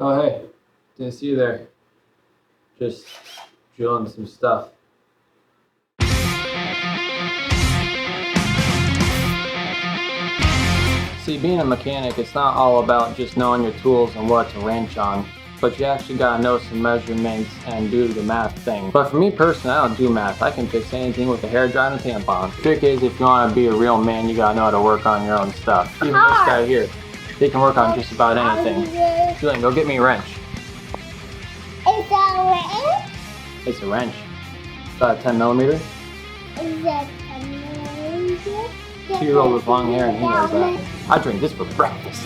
Oh hey, didn't see you there. Just drilling some stuff. See, being a mechanic, it's not all about just knowing your tools and what to wrench on, but you actually gotta know some measurements and do the math thing. But for me personally, I don't do math. I can fix anything with a hairdryer and a tampon. The trick is, if you wanna be a real man, you gotta know how to work on your own stuff. Even this guy here, he can work on just about anything. Julian, go get me a wrench. Is that a wrench? It's a wrench. About a 10 millimeter. Is that 10 millimeter? 2-year-old with long hair, and he knows that. I drink this for breakfast.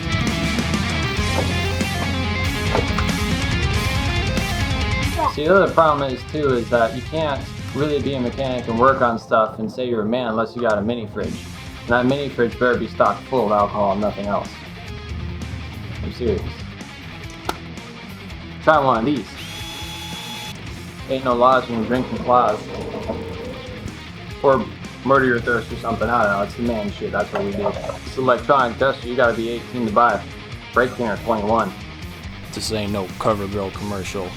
See, the other problem is too is that you can't really be a mechanic and work on stuff and say you're a man unless you got a mini fridge. And that mini fridge better be stocked full of alcohol and nothing else. I'm serious. Try one of these. Ain't no laws when you're drinking claws. Or murder your thirst or something. I don't know. It's the man shit. That's what we do. It's electronic tester. You gotta be 18 to buy. Brake cleaner 21. This ain't no CoverGirl commercial.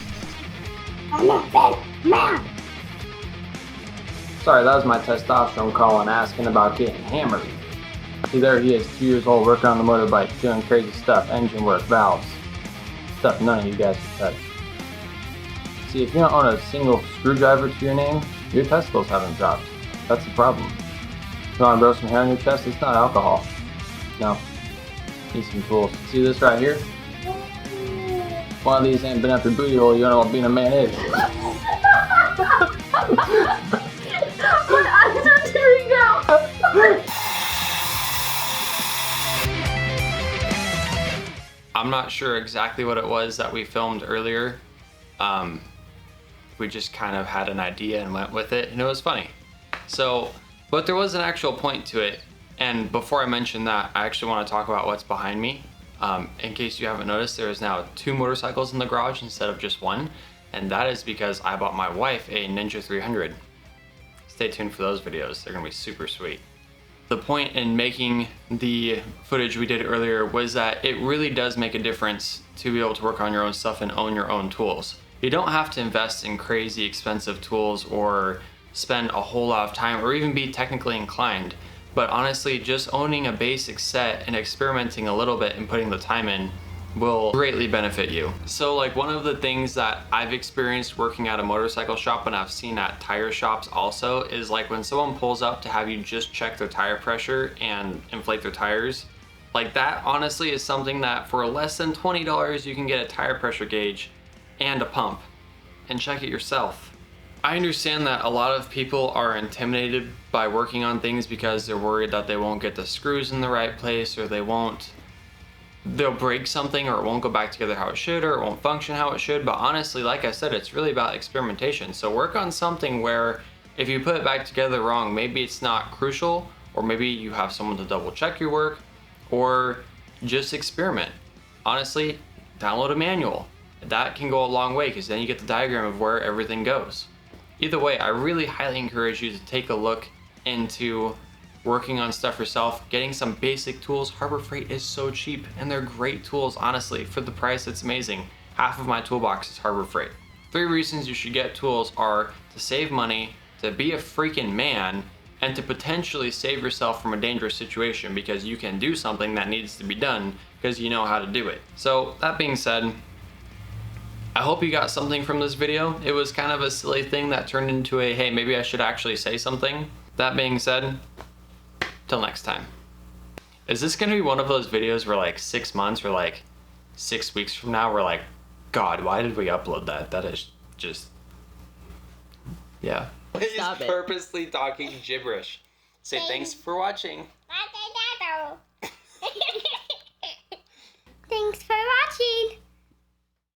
I'm a big man. Sorry, that was my testosterone calling, asking about getting hammered. See, there he is, 2 years old, working on the motorbike, doing crazy stuff, engine work, valves. Stuff none of you guys can touch. See, if you don't own a single screwdriver to your name, your testicles haven't dropped. That's the problem. You want to grow some hair on your chest? It's not alcohol. No. Need some tools. See this right here? One of these ain't been up your booty hole, you don't know what being a man is. My eyes are tearing out. I'm not sure exactly what it was that we filmed earlier. We just kind of had an idea and went with it, and it was funny. But there was an actual point to it, and before I mention that, I actually want to talk about what's behind me. In case you haven't noticed, there is now 2 motorcycles in the garage instead of just 1, and that is because I bought my wife a Ninja 300. Stay tuned for those videos, they're gonna be super sweet. The point in making the footage we did earlier was that it really does make a difference to be able to work on your own stuff and own your own tools. You don't have to invest in crazy expensive tools or spend a whole lot of time or even be technically inclined. But honestly, just owning a basic set and experimenting a little bit and putting the time in will greatly benefit you. So like one of the things that I've experienced working at a motorcycle shop and I've seen at tire shops also is like when someone pulls up to have you just check their tire pressure and inflate their tires. Like that honestly is something that for less than $20 you can get a tire pressure gauge and a pump and check it yourself. I understand that a lot of people are intimidated by working on things because they're worried that they won't get the screws in the right place or they'll break something or it won't go back together how it should or it won't function how it should. But honestly, like I said, it's really about experimentation. So work on something where if you put it back together wrong, maybe it's not crucial, or maybe you have someone to double check your work, or just experiment. Honestly, download a manual. That can go a long way because then you get the diagram of where everything goes. Either way, I really highly encourage you to take a look into working on stuff yourself, getting some basic tools. Harbor Freight is so cheap and they're great tools, honestly. For the price, it's amazing. Half of my toolbox is Harbor Freight. 3 reasons you should get tools are to save money, to be a freaking man, and to potentially save yourself from a dangerous situation because you can do something that needs to be done because you know how to do it. So that being said, I hope you got something from this video. It was kind of a silly thing that turned into a, hey, maybe I should actually say something. That being said, till next time. Is this gonna be one of those videos where like 6 months or like 6 weeks from now we're like, God, why did we upload that? That is just, yeah. He's purposely talking gibberish. Say thanks for watching. Thanks for watching.